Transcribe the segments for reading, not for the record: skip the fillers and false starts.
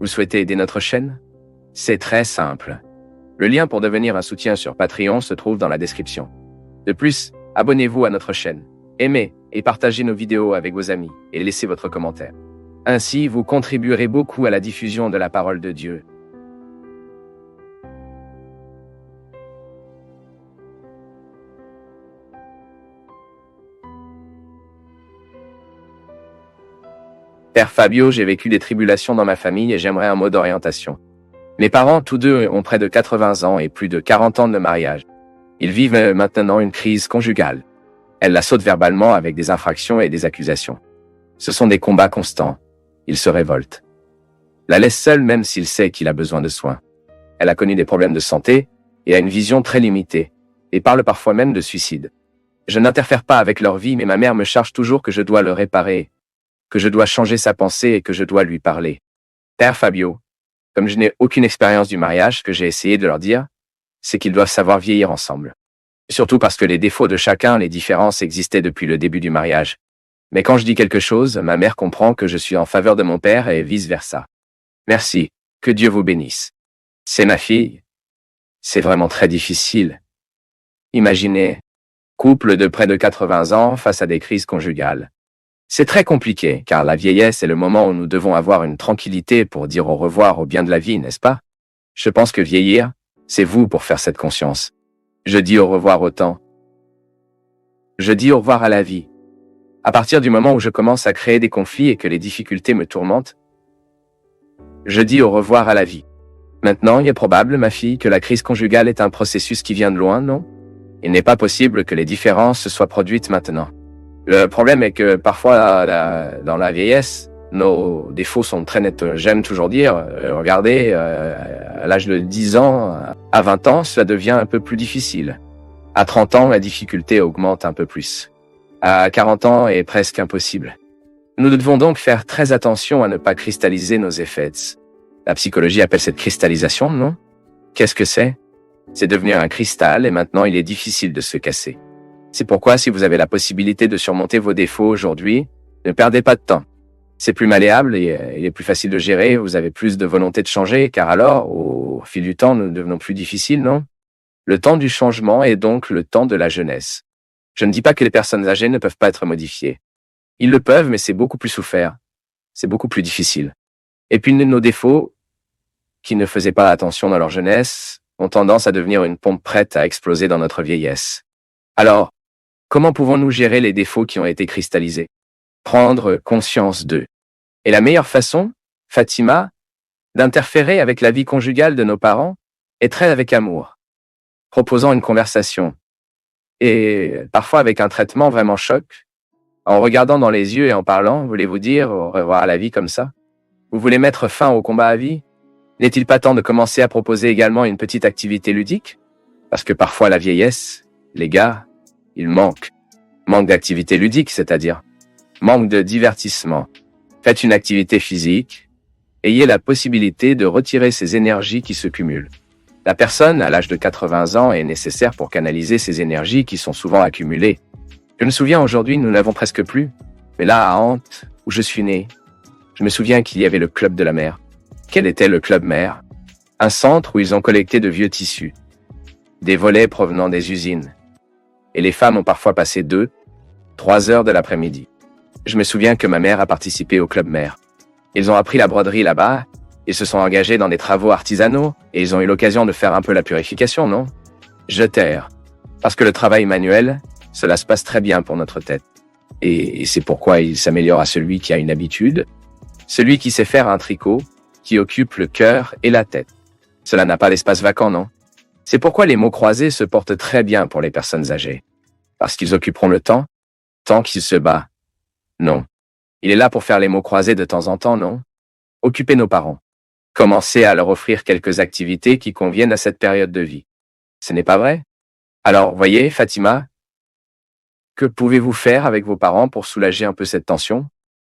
Vous souhaitez aider notre chaîne? C'est très simple. Le lien pour devenir un soutien sur Patreon se trouve dans la description. De plus, abonnez-vous à notre chaîne, aimez et partagez nos vidéos avec vos amis et laissez votre commentaire. Ainsi, vous contribuerez beaucoup à la diffusion de la parole de Dieu. Père Fabio, j'ai vécu des tribulations dans ma famille et j'aimerais un mot d'orientation. Mes parents, tous deux, ont près de 80 ans et plus de 40 ans de mariage. Ils vivent maintenant une crise conjugale. Elle la saute verbalement avec des infractions et des accusations. Ce sont des combats constants. Il se révolte. La laisse seule même s'il sait qu'il a besoin de soins. Elle a connu des problèmes de santé et a une vision très limitée, et parle parfois même de suicide. Je n'interfère pas avec leur vie, mais ma mère me charge toujours que je dois le réparer, que je dois changer sa pensée et que je dois lui parler. Père Fabio, comme je n'ai aucune expérience du mariage, ce que j'ai essayé de leur dire, c'est qu'ils doivent savoir vieillir ensemble. Surtout parce que les défauts de chacun, les différences existaient depuis le début du mariage. Mais quand je dis quelque chose, ma mère comprend que je suis en faveur de mon père et vice-versa. Merci, que Dieu vous bénisse. C'est ma fille. C'est vraiment très difficile. Imaginez, couple de près de 80 ans face à des crises conjugales. C'est très compliqué, car la vieillesse est le moment où nous devons avoir une tranquillité pour dire au revoir au bien de la vie, n'est-ce pas? Je pense que vieillir, c'est vous pour faire cette conscience. Je dis au revoir au temps. Je dis au revoir à la vie. À partir du moment où je commence à créer des conflits et que les difficultés me tourmentent, je dis au revoir à la vie. Maintenant, il est probable, ma fille, que la crise conjugale est un processus qui vient de loin, non? Il n'est pas possible que les différences se soient produites maintenant. Le problème est que parfois, dans la vieillesse, nos défauts sont très nets. J'aime toujours dire, regardez, à l'âge de 10 ans, à 20 ans, ça devient un peu plus difficile. À 30 ans, la difficulté augmente un peu plus. À 40 ans, est presque impossible. Nous devons donc faire très attention à ne pas cristalliser nos effets. La psychologie appelle cette cristallisation, non? Qu'est-ce que c'est? C'est devenir un cristal et maintenant il est difficile de se casser. C'est pourquoi si vous avez la possibilité de surmonter vos défauts aujourd'hui, ne perdez pas de temps. C'est plus malléable et il est plus facile de gérer, vous avez plus de volonté de changer, car alors, au fil du temps, nous devenons plus difficiles, non? Le temps du changement est donc le temps de la jeunesse. Je ne dis pas que les personnes âgées ne peuvent pas être modifiées. Ils le peuvent, mais c'est beaucoup plus souffert. C'est beaucoup plus difficile. Et puis nos défauts, qui ne faisaient pas attention dans leur jeunesse, ont tendance à devenir une pompe prête à exploser dans notre vieillesse. Alors, comment pouvons-nous gérer les défauts qui ont été cristallisés? Prendre conscience d'eux. Et la meilleure façon, Fatima, d'interférer avec la vie conjugale de nos parents est très avec amour, proposant une conversation. Et parfois avec un traitement vraiment choc, en regardant dans les yeux et en parlant, voulez-vous dire au revoir à la vie comme ça? Vous voulez mettre fin au combat à vie? N'est-il pas temps de commencer à proposer également une petite activité ludique? Parce que parfois la vieillesse, les gars, il manque d'activité ludique, c'est-à-dire manque de divertissement. Faites une activité physique, ayez la possibilité de retirer ces énergies qui se cumulent. La personne, à l'âge de 80 ans, est nécessaire pour canaliser ces énergies qui sont souvent accumulées. Je me souviens aujourd'hui, nous n'avons presque plus, mais là, à Nantes, où je suis né, je me souviens qu'il y avait le Club de la Mer. Quel était le Club Mer? Un centre où ils ont collecté de vieux tissus, des volets provenant des usines. Et les femmes ont parfois passé 2-3 heures de l'après-midi. Je me souviens que ma mère a participé au Club Mer. Ils ont appris la broderie là-bas, ils se sont engagés dans des travaux artisanaux, et ils ont eu l'occasion de faire un peu la purification, non? Je terre. Parce que le travail manuel, cela se passe très bien pour notre tête. Et c'est pourquoi il s'améliore à celui qui a une habitude, celui qui sait faire un tricot, qui occupe le cœur et la tête. Cela n'a pas l'espace vacant, non? C'est pourquoi les mots croisés se portent très bien pour les personnes âgées. Parce qu'ils occuperont le temps, tant qu'il se bat. Non. Il est là pour faire les mots croisés de temps en temps, non? Occuper nos parents. Commencer à leur offrir quelques activités qui conviennent à cette période de vie. Ce n'est pas vrai? Alors, voyez, Fatima, que pouvez-vous faire avec vos parents pour soulager un peu cette tension?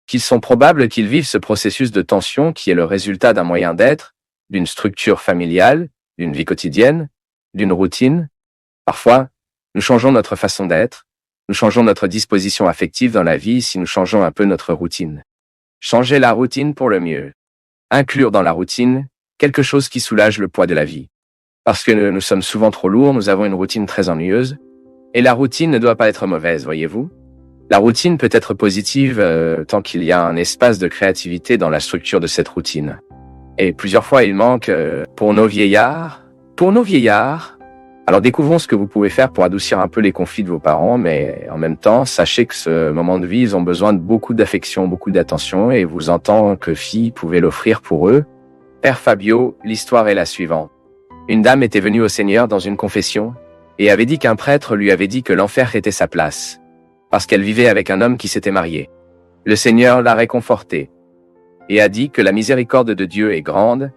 Qu'il sont probables qu'ils vivent ce processus de tension qui est le résultat d'un moyen d'être, d'une structure familiale, d'une vie quotidienne, d'une routine. Parfois, nous changeons notre façon d'être, nous changeons notre disposition affective dans la vie si nous changeons un peu notre routine. Changez la routine pour le mieux. inclure dans la routine quelque chose qui soulage le poids de la vie. Parce que nous sommes souvent trop lourds, nous avons une routine très ennuyeuse. Et la routine ne doit pas être mauvaise, voyez-vous. La routine peut être positive tant qu'il y a un espace de créativité dans la structure de cette routine. Et plusieurs fois, il manque pour nos vieillards. Alors découvrons ce que vous pouvez faire pour adoucir un peu les conflits de vos parents, mais en même temps, sachez que ce moment de vie, ils ont besoin de beaucoup d'affection, beaucoup d'attention, et vous, en tant que fille, pouvez l'offrir pour eux. Père Fabio, l'histoire est la suivante. Une dame était venue au Seigneur dans une confession, et avait dit qu'un prêtre lui avait dit que l'enfer était sa place, parce qu'elle vivait avec un homme qui s'était marié. Le Seigneur l'a réconfortée, et a dit que la miséricorde de Dieu est grande,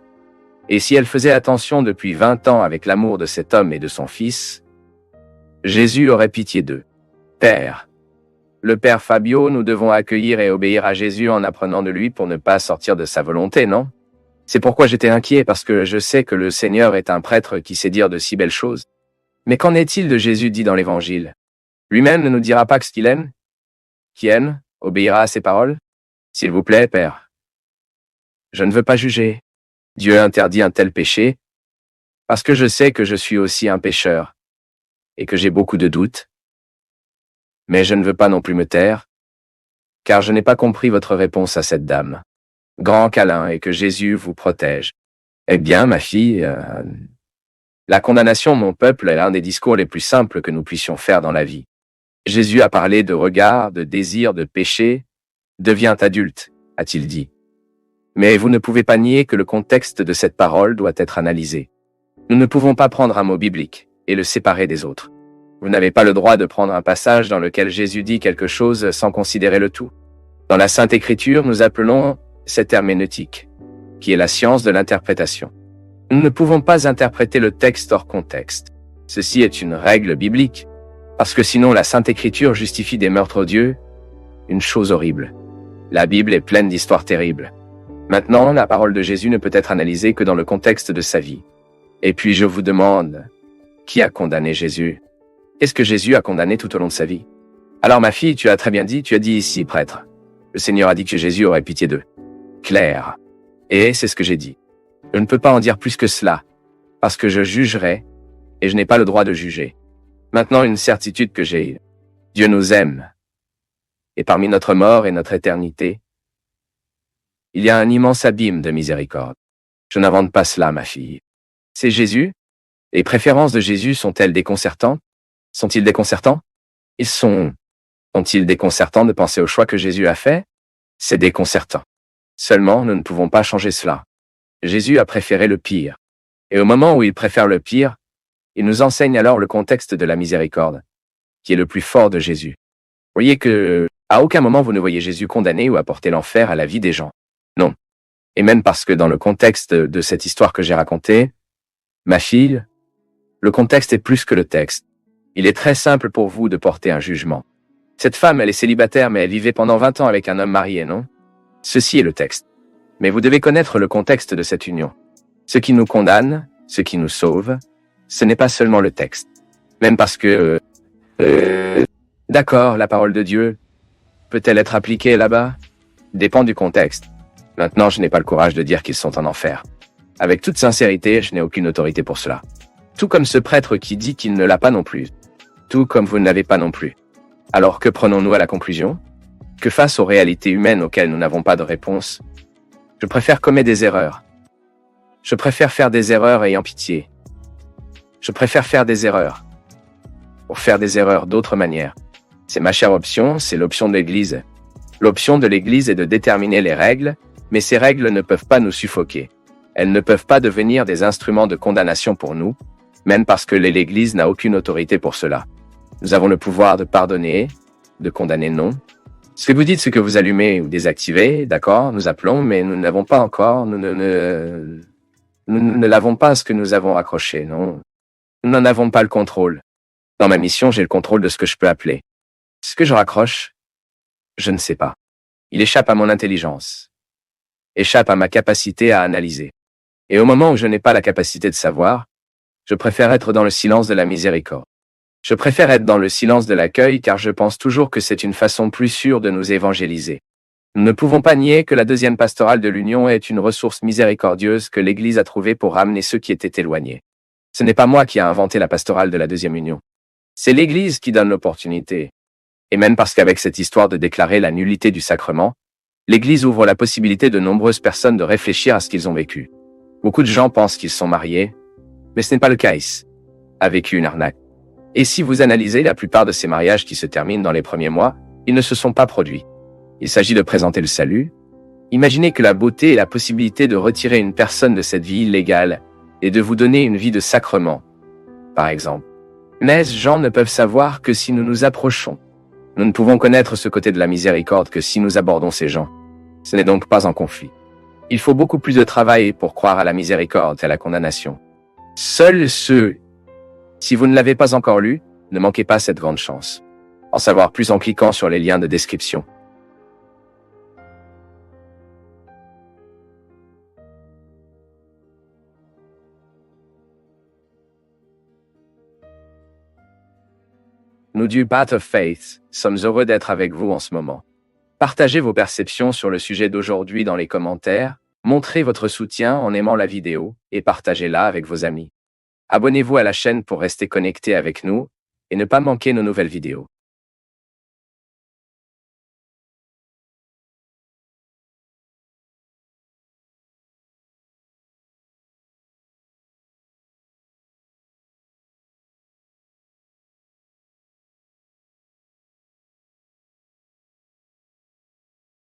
et si elle faisait attention depuis 20 ans avec l'amour de cet homme et de son fils, Jésus aurait pitié d'eux. Père. Le Père Fabio, nous devons accueillir et obéir à Jésus en apprenant de lui pour ne pas sortir de sa volonté, non? C'est pourquoi j'étais inquiet, parce que je sais que le Seigneur est un prêtre qui sait dire de si belles choses. Mais qu'en est-il de Jésus dit dans l'Évangile? Lui-même ne nous dira pas que ce qu'il aime? Qui aime, obéira à ses paroles? S'il vous plaît, Père. Je ne veux pas juger. Dieu interdit un tel péché, parce que je sais que je suis aussi un pécheur, et que j'ai beaucoup de doutes. Mais je ne veux pas non plus me taire, car je n'ai pas compris votre réponse à cette dame. Grand câlin et que Jésus vous protège. Eh bien, ma fille, la condamnation de mon peuple est l'un des discours les plus simples que nous puissions faire dans la vie. Jésus a parlé de regard, de désir, de péché. Deviens adulte, a-t-il dit. Mais vous ne pouvez pas nier que le contexte de cette parole doit être analysé. Nous ne pouvons pas prendre un mot biblique et le séparer des autres. Vous n'avez pas le droit de prendre un passage dans lequel Jésus dit quelque chose sans considérer le tout. Dans la Sainte Écriture, nous appelons cette herméneutique, qui est la science de l'interprétation. Nous ne pouvons pas interpréter le texte hors contexte. Ceci est une règle biblique, parce que sinon la Sainte Écriture justifie des meurtres odieux, une chose horrible. La Bible est pleine d'histoires terribles. Maintenant, la parole de Jésus ne peut être analysée que dans le contexte de sa vie. Et puis je vous demande, qui a condamné Jésus? Qu'est-ce que Jésus a condamné tout au long de sa vie? Alors ma fille, tu as très bien dit, tu as dit ici, prêtre. Le Seigneur a dit que Jésus aurait pitié d'eux. Clair. Et c'est ce que j'ai dit. Je ne peux pas en dire plus que cela, parce que je jugerai, et je n'ai pas le droit de juger. Maintenant, une certitude que j'ai, Dieu nous aime. Et parmi notre mort et notre éternité, il y a un immense abîme de miséricorde. Je n'invente pas cela, ma fille. C'est Jésus? Les préférences de Jésus sont-elles déconcertantes? Sont-ils déconcertants? Sont-ils déconcertants de penser au choix que Jésus a fait? C'est déconcertant. Seulement, nous ne pouvons pas changer cela. Jésus a préféré le pire. Et au moment où il préfère le pire, il nous enseigne alors le contexte de la miséricorde, qui est le plus fort de Jésus. Voyez que, à aucun moment vous ne voyez Jésus condamner ou apporter l'enfer à la vie des gens. Non. Et même parce que dans le contexte de cette histoire que j'ai racontée, ma fille, le contexte est plus que le texte. Il est très simple pour vous de porter un jugement. Cette femme, elle est célibataire, mais elle vivait pendant 20 ans avec un homme marié, non? Ceci est le texte. Mais vous devez connaître le contexte de cette union. Ce qui nous condamne, ce qui nous sauve, ce n'est pas seulement le texte. Même parce que... D'accord, la parole de Dieu, peut-elle être appliquée là-bas? Dépend du contexte. Maintenant, je n'ai pas le courage de dire qu'ils sont en enfer. Avec toute sincérité, je n'ai aucune autorité pour cela. Tout comme ce prêtre qui dit qu'il ne l'a pas non plus. Tout comme vous ne l'avez pas non plus. Alors que prenons-nous à la conclusion? Que face aux réalités humaines auxquelles nous n'avons pas de réponse, je préfère commettre des erreurs. Je préfère faire des erreurs ayant pitié. Je préfère faire des erreurs. Pour faire des erreurs d'autre manière. C'est ma chère option, c'est l'option de l'Église. L'option de l'Église est de déterminer les règles, mais ces règles ne peuvent pas nous suffoquer. Elles ne peuvent pas devenir des instruments de condamnation pour nous, même parce que l'Église n'a aucune autorité pour cela. Nous avons le pouvoir de pardonner, de condamner non. Ce que vous dites, ce que vous allumez ou désactivez, d'accord, nous appelons, mais nous n'avons pas encore, nous ne l'avons pas ce que nous avons accroché, non. Nous n'en avons pas le contrôle. Dans ma mission, j'ai le contrôle de ce que je peux appeler. Ce que je raccroche, je ne sais pas. Il échappe à mon intelligence. Échappe à ma capacité à analyser. Et au moment où je n'ai pas la capacité de savoir, je préfère être dans le silence de la miséricorde. Je préfère être dans le silence de l'accueil car je pense toujours que c'est une façon plus sûre de nous évangéliser. Nous ne pouvons pas nier que la deuxième pastorale de l'Union est une ressource miséricordieuse que l'Église a trouvée pour ramener ceux qui étaient éloignés. Ce n'est pas moi qui ai inventé la pastorale de la deuxième Union. C'est l'Église qui donne l'opportunité. Et même parce qu'avec cette histoire de déclarer la nullité du sacrement, l'Église ouvre la possibilité de nombreuses personnes de réfléchir à ce qu'ils ont vécu. Beaucoup de gens pensent qu'ils sont mariés, mais ce n'est pas le cas ici. A vécu une arnaque. Et si vous analysez la plupart de ces mariages qui se terminent dans les premiers mois, ils ne se sont pas produits. Il s'agit de présenter le salut. Imaginez que la beauté et la possibilité de retirer une personne de cette vie illégale et de vous donner une vie de sacrement, par exemple. Mais ces gens ne peuvent savoir que si nous nous approchons. Nous ne pouvons connaître ce côté de la miséricorde que si nous abordons ces gens. Ce n'est donc pas en conflit. Il faut beaucoup plus de travail pour croire à la miséricorde et à la condamnation. Seuls ceux. Si vous ne l'avez pas encore lu, ne manquez pas cette grande chance. En savoir plus en cliquant sur les liens de description. Nous du Path of Faith sommes heureux d'être avec vous en ce moment. Partagez vos perceptions sur le sujet d'aujourd'hui dans les commentaires, montrez votre soutien en aimant la vidéo et partagez-la avec vos amis. Abonnez-vous à la chaîne pour rester connecté avec nous et ne pas manquer nos nouvelles vidéos.